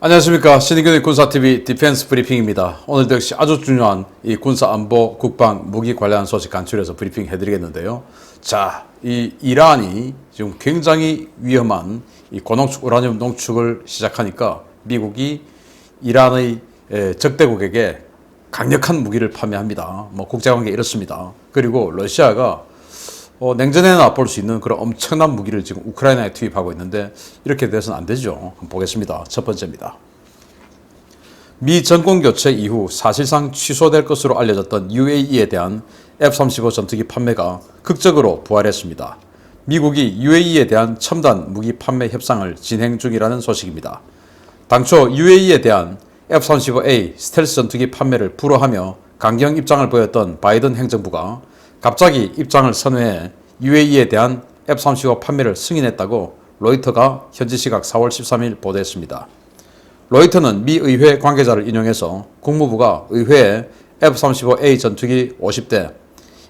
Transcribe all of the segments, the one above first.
안녕하십니까. 신의균의 군사TV 디펜스 브리핑입니다. 오늘도 역시 아주 중요한 이 군사안보, 국방, 무기 관련 소식 간추려서 브리핑 해드리겠는데요. 자, 이 이란이 지금 굉장히 위험한 이 고농축 우라늄 농축을 시작하니까 미국이 이란의 적대국에게 강력한 무기를 판매합니다. 뭐 국제관계 이렇습니다. 그리고 러시아가 냉전에나 볼 수 있는 그런 엄청난 무기를 지금 우크라이나에 투입하고 있는데 이렇게 돼서는 안 되죠. 한번 보겠습니다. 첫 번째입니다. 미 정권 교체 이후 사실상 취소될 것으로 알려졌던 UAE에 대한 F-35 전투기 판매가 극적으로 부활했습니다. 미국이 UAE에 대한 첨단 무기 판매 협상을 진행 중이라는 소식입니다. 당초 UAE에 대한 F-35A 스텔스 전투기 판매를 불허하며 강경 입장을 보였던 바이든 행정부가 갑자기 입장을 선회해 UAE에 대한 F-35 판매를 승인했다고 로이터가 현지 시각 4월 13일 보도했습니다. 로이터는 미 의회 관계자를 인용해서 국무부가 의회에 F-35A 전투기 50대,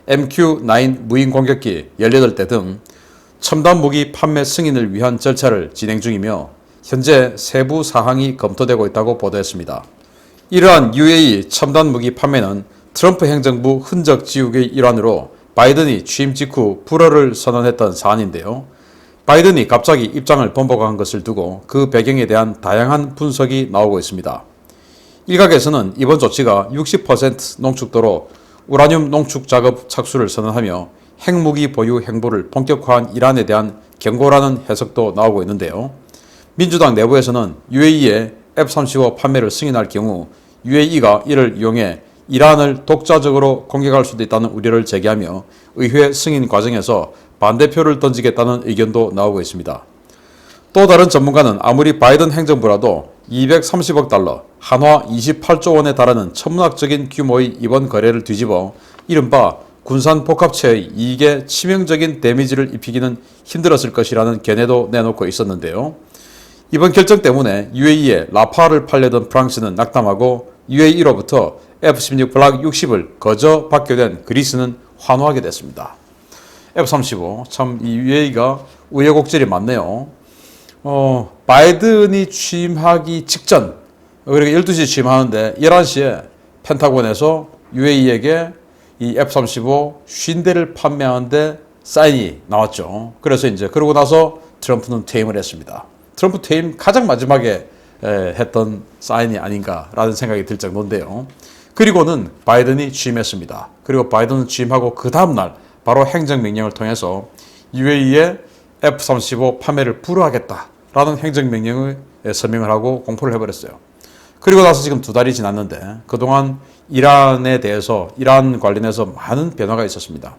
MQ-9 무인 공격기 18대 등 첨단 무기 판매 승인을 위한 절차를 진행 중이며 현재 세부 사항이 검토되고 있다고 보도했습니다. 이러한 UAE 첨단 무기 판매는 트럼프 행정부 흔적 지우기의 일환으로 바이든이 취임 직후 불허를 선언했던 사안인데요. 바이든이 갑자기 입장을 번복한 것을 두고 그 배경에 대한 다양한 분석이 나오고 있습니다. 일각에서는 이번 조치가 60% 농축도로 우라늄 농축 작업 착수를 선언하며 핵무기 보유 행보를 본격화한 이란에 대한 경고라는 해석도 나오고 있는데요. 민주당 내부에서는 UAE에 F-35 판매를 승인할 경우 UAE가 이를 이용해 이란을 독자적으로 공격할 수도 있다는 우려를 제기하며 의회 승인 과정에서 반대표를 던지겠다는 의견도 나오고 있습니다. 또 다른 전문가는 아무리 바이든 행정부라도 230억 달러, 한화 28조 원에 달하는 천문학적인 규모의 이번 거래를 뒤집어 이른바 군산 복합체의 이익에 치명적인 데미지를 입히기는 힘들었을 것이라는 견해도 내놓고 있었는데요. 이번 결정 때문에 UAE에 라파를 팔려던 프랑스는 낙담하고 UAE로부터 F-16 블락 60을 거저 받게 된 그리스는 환호하게 됐습니다. F-35 참 이 UAE가 우여곡절이 많네요. 바이든이 취임하기 직전 그러니까 12시에 취임하는데 11시에 펜타곤에서 UAE에게 이 F-35 50대를 판매하는데 사인이 나왔죠. 그래서 이제 그러고 나서 트럼프는 퇴임을 했습니다. 트럼프 퇴임 가장 마지막에 했던 사인이 아닌가라는 생각이 들 정도인데요. 그리고는 바이든이 취임했습니다. 그리고 바이든은 취임하고 그 다음날 바로 행정명령을 통해서 UAE에 F-35 판매를 불허하겠다라는 행정명령을 서명을 하고 공포를 해버렸어요. 그리고 나서 지금 2달이 지났는데 그동안 이란에 대해서 이란 관련해서 많은 변화가 있었습니다.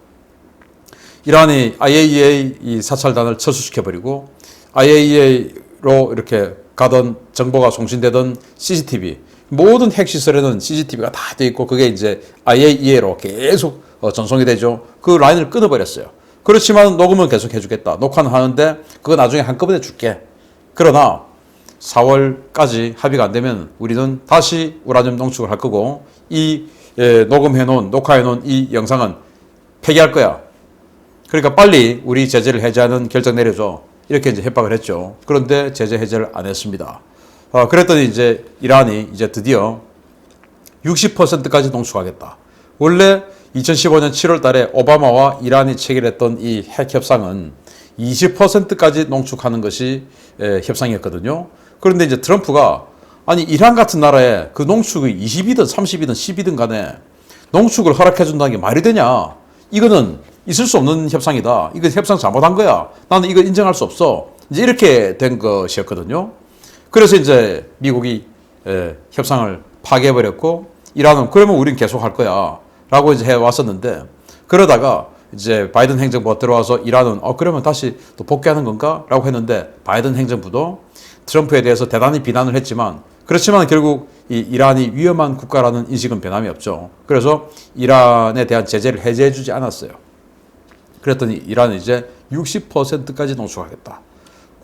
이란이 IAEA 이 사찰단을 철수시켜버리고 IAEA로 이렇게 가던 정보가 송신되던 CCTV 모든 핵시설에는 CCTV가 다 돼 있고 그게 이제 IAEA로 계속 전송이 되죠. 그 라인을 끊어버렸어요. 그렇지만 녹음은 계속 해주겠다. 녹화는 하는데 그거 나중에 한꺼번에 줄게. 그러나 4월까지 합의가 안 되면 우리는 다시 우라늄 농축을 할 거고 이 녹음해놓은 녹화해놓은 이 영상은 폐기할 거야. 그러니까 빨리 우리 제재를 해제하는 결정 내려줘. 이렇게 이제 협박을 했죠. 그런데 제재 해제를 안 했습니다. 그랬더니 이제 이란이 이제 드디어 60%까지 농축하겠다. 원래 2015년 7월 달에 오바마와 이란이 체결했던 이 핵 협상은 20%까지 농축하는 것이 협상이었거든요. 그런데 이제 트럼프가 아니 이란 같은 나라에 그 농축이 20이든 30이든 10이든 간에 농축을 허락해 준다는 게 말이 되냐. 이거는 있을 수 없는 협상이다. 이거 협상 잘못한 거야. 나는 이거 인정할 수 없어. 이제 이렇게 된 것이었거든요. 그래서 이제 미국이 협상을 파괴해버렸고 이란은 그러면 우린 계속 할 거야. 라고 이제 해왔었는데 그러다가 이제 바이든 행정부가 들어와서 이란은 그러면 다시 또 복귀하는 건가? 라고 했는데 바이든 행정부도 트럼프에 대해서 대단히 비난을 했지만 그렇지만 결국 이 이란이 위험한 국가라는 인식은 변함이 없죠. 그래서 이란에 대한 제재를 해제해주지 않았어요. 그랬더니 이란은 이제 60%까지 농축하겠다.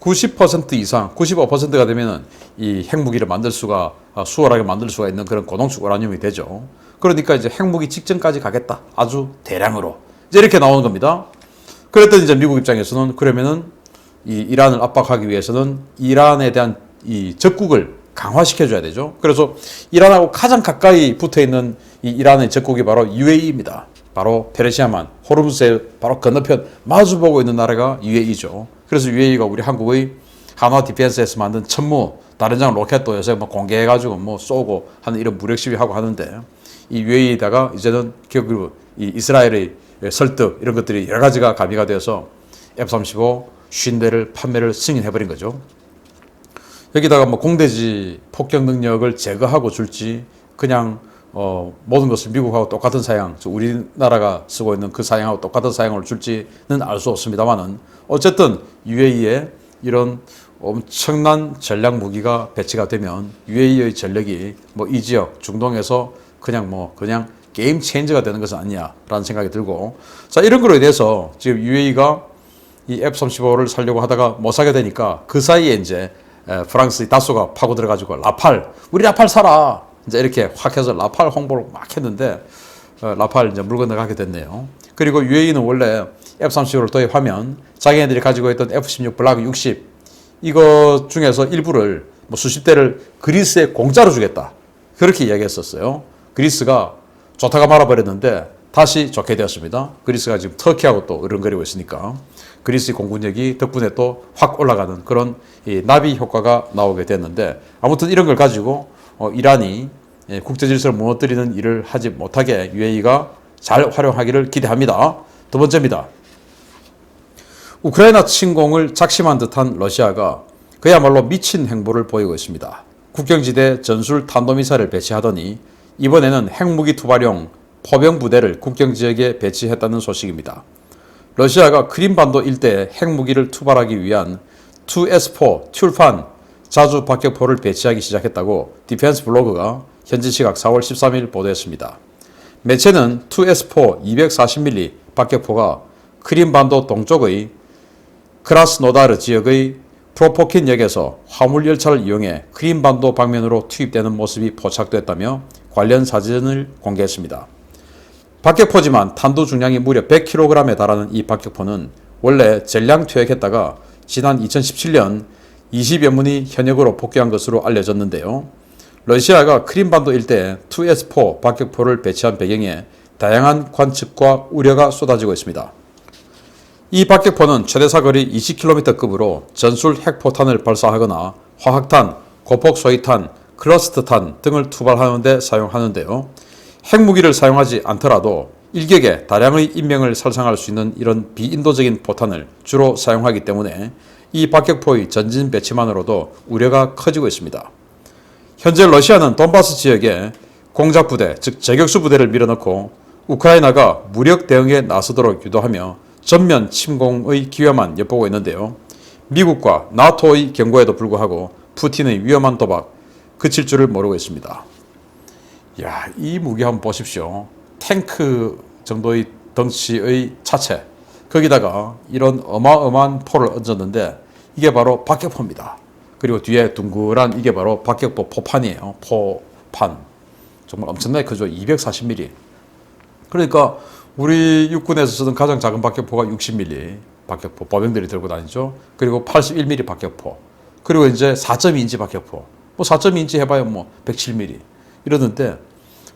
90% 이상, 95%가 되면은 이 핵무기를 만들 수가 수월하게 만들 수가 있는 그런 고농축 우라늄이 되죠. 그러니까 이제 핵무기 직전까지 가겠다. 아주 대량으로. 이제 이렇게 나오는 겁니다. 그랬더니 이제 미국 입장에서는 그러면은 이 이란을 압박하기 위해서는 이란에 대한 이 적국을 강화시켜줘야 되죠. 그래서 이란하고 가장 가까이 붙어있는 이 이란의 적국이 바로 UAE입니다. 바로 페르시아만, 호르무즈의 바로 건너편 마주보고 있는 나라가 UAE죠. 그래서 UAE가 우리 한국의 한화 디펜스에서 만든 천무, 다른 장 로켓도 요새 뭐 공개해가지고 뭐 쏘고 하는 이런 무력 시위하고 하는데, 이 UAE다가 이제는 결국 이 이스라엘의 설득 이런 것들이 여러 가지가 가미가 되어서 F-35 50대를 판매를 승인해버린 거죠. 여기다가 뭐 공대지 폭격 능력을 제거하고 줄지, 그냥 모든 것을 미국하고 똑같은 사양, 우리나라가 쓰고 있는 그 사양하고 똑같은 사양을 줄지는 알 수 없습니다만은, 어쨌든 UAE에 이런 엄청난 전략 무기가 배치가 되면 UAE의 전력이 뭐 이 지역 중동에서 그냥 게임 체인저가 되는 것은 아니냐라는 생각이 들고, 자, 이런 거로 인해서 지금 UAE가 이 F-35를 살려고 하다가 못 사게 되니까 그 사이에 이제 프랑스의 다소가 파고 들어가지고 우리 라팔 사라! 이제 이렇게 확 해서 라팔 홍보를 막 했는데, 라팔 이제 물 건너가게 됐네요. 그리고 UAE는 원래 F-35를 도입하면 자기네들이 가지고 있던 F-16 블락 60 이거 중에서 일부를 뭐 수십 대를 그리스에 공짜로 주겠다. 그렇게 이야기했었어요. 그리스가 좋다가 말아버렸는데 다시 좋게 되었습니다. 그리스가 지금 터키하고 또 으른거리고 있으니까 그리스의 공군력이 덕분에 또 확 올라가는 그런 이 나비 효과가 나오게 됐는데, 아무튼 이런 걸 가지고 이란이 국제 질서를 무너뜨리는 일을 하지 못하게 UAE가 잘 활용하기를 기대합니다. 두 번째입니다. 우크라이나 침공을 작심한 듯한 러시아가 그야말로 미친 행보를 보이고 있습니다. 국경지대 전술 탄도미사일을 배치하더니 이번에는 핵무기 투발용 포병 부대를 국경지역에 배치했다는 소식입니다. 러시아가 크림반도 일대에 핵무기를 투발하기 위한 2S4 튤판 자주 박격포를 배치하기 시작했다고 디펜스 블로그가 현지 시각 4월 13일 보도했습니다. 매체는 2S4 240mm 박격포가 크림반도 동쪽의 크라스노다르 지역의 프로포킨역에서 화물열차를 이용해 크림반도 방면으로 투입되는 모습이 포착됐다며 관련 사진을 공개했습니다. 박격포지만 탄두 중량이 무려 100kg에 달하는 이 박격포는 원래 전량 퇴역했다가 지난 2017년 20여 문이 현역으로 복귀한 것으로 알려졌는데요. 러시아가 크림반도 일대에 2S4 박격포를 배치한 배경에 다양한 관측과 우려가 쏟아지고 있습니다. 이 박격포는 최대 사거리 20km급으로 전술 핵포탄을 발사하거나 화학탄, 고폭 소위탄, 클러스터탄 등을 투발하는 데 사용하는데요. 핵무기를 사용하지 않더라도 일격에 다량의 인명을 살상할 수 있는 이런 비인도적인 포탄을 주로 사용하기 때문에 이 박격포의 전진 배치만으로도 우려가 커지고 있습니다. 현재 러시아는 돈바스 지역에 공작부대, 즉 저격수 부대를 밀어넣고 우크라이나가 무력 대응에 나서도록 유도하며 전면 침공의 기회만 엿보고 있는데요. 미국과 나토의 경고에도 불구하고 푸틴의 위험한 도박 그칠 줄을 모르고 있습니다. 야, 이 무기 한번 보십시오. 탱크 정도의 덩치의 차체, 거기다가 이런 어마어마한 포를 얹었는데 이게 바로 박격포입니다. 그리고 뒤에 둥글한 이게 바로 박격포 포판이에요. 포판. 정말 엄청나게 크죠. 240mm. 그러니까 우리 육군에서 쓰던 가장 작은 박격포가 60mm 박격포, 보병들이 들고 다니죠. 그리고 81mm 박격포. 그리고 이제 4.2인치 박격포. 뭐 4.2인치 해봐야 뭐 107mm. 이러는데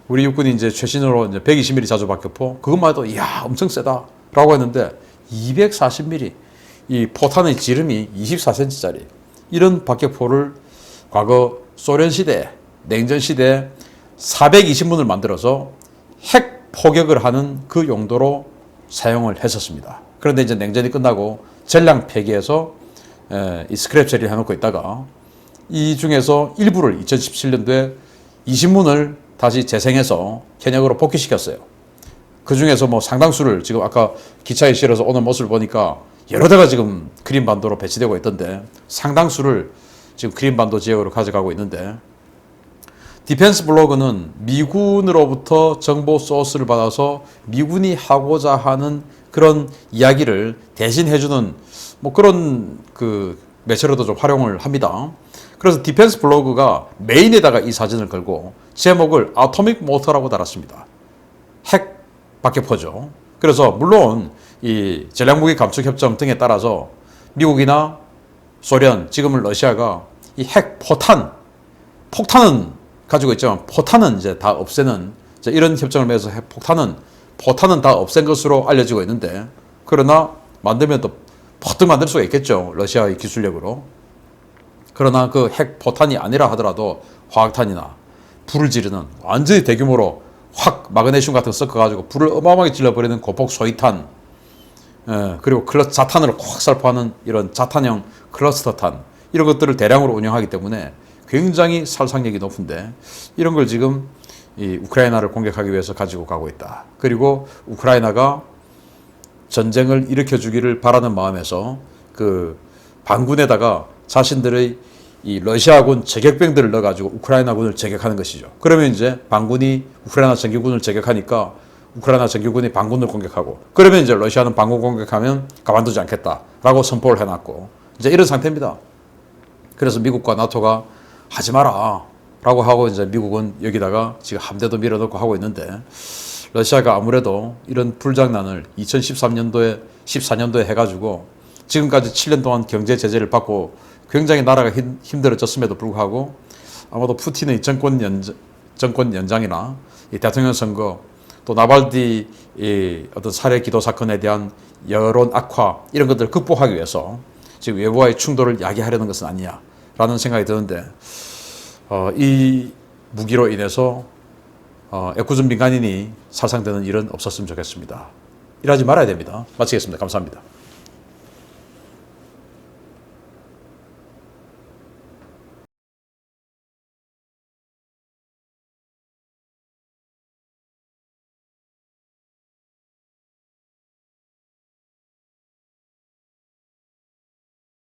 우리 육군이 이제 최신으로 이제 120mm 자주 박격포. 그것만 해도 이야, 엄청 세다라고 했는데 240mm. 이 포탄의 지름이 24cm짜리. 이런 박격포를 과거 소련 시대, 냉전 시대에 420문을 만들어서 핵 포격을 하는 그 용도로 사용을 했었습니다. 그런데 이제 냉전이 끝나고 전량 폐기해서 이 스크랩 처리를 해놓고 있다가 이 중에서 일부를 2017년도에 20문을 다시 재생해서 현역으로 복귀시켰어요. 그 중에서 뭐 상당수를 지금 아까 기차에 실어서 오는 모습을 보니까 여러 대가 지금 크림반도로 배치되고 있던데 상당수를 지금 크림반도 지역으로 가져가고 있는데, 디펜스 블로그는 미군으로부터 정보 소스를 받아서 미군이 하고자 하는 그런 이야기를 대신 해주는 뭐 그런 그 매체로도 좀 활용을 합니다. 그래서 디펜스 블로그가 메인에다가 이 사진을 걸고 제목을 아토믹 모터라고 달았습니다. 핵 박격포죠. 그래서 물론 이 전략무기 감축 협정 등에 따라서 미국이나 소련, 지금은 러시아가 이 핵 포탄, 폭탄은 가지고 있지만 포탄은 이제 다 없애는 이제 이런 협정을 맺어서 포탄은 다 없앤 것으로 알려지고 있는데, 그러나 만들면 또 퍼뜩 만들 수가 있겠죠. 러시아의 기술력으로. 그러나 그 핵 포탄이 아니라 하더라도 화학탄이나 불을 지르는 완전히 대규모로 확 마그네슘 같은 거 섞어가지고 불을 어마어마하게 질러버리는 고폭 소위탄, 그리고 자탄으로 콱 살포하는 이런 자탄형 클러스터탄, 이런 것들을 대량으로 운영하기 때문에 굉장히 살상력이 높은데, 이런 걸 지금 이 우크라이나를 공격하기 위해서 가지고 가고 있다. 그리고 우크라이나가 전쟁을 일으켜주기를 바라는 마음에서 그 반군에다가 자신들의 이 러시아군 제격병들을 넣어가지고 우크라이나군을 제격하는 것이죠. 그러면 이제 반군이 우크라이나 정규군을 제격하니까 우크라이나 정규군이 반군을 공격하고, 그러면 이제 러시아는 반군 공격하면 가만두지 않겠다라고 선포를 해놨고, 이제 이런 상태입니다. 그래서 미국과 나토가 하지 마라 라고 하고, 이제 미국은 여기다가 지금 함대도 밀어넣고 하고 있는데, 러시아가 아무래도 이런 불장난을 2013년도에 14년도에 해가지고 지금까지 7년 동안 경제 제재를 받고 굉장히 나라가 힘들어졌음에도 불구하고, 아마도 푸틴의 정권 연장이나 이 대통령 선거, 또 나발디 어떤 살해 기도 사건에 대한 여론 악화, 이런 것들을 극복하기 위해서 지금 외부와의 충돌을 야기하려는 것은 아니냐라는 생각이 드는데, 이 무기로 인해서 애꿎은 민간인이 살상되는 일은 없었으면 좋겠습니다. 이러지 말아야 됩니다. 마치겠습니다. 감사합니다.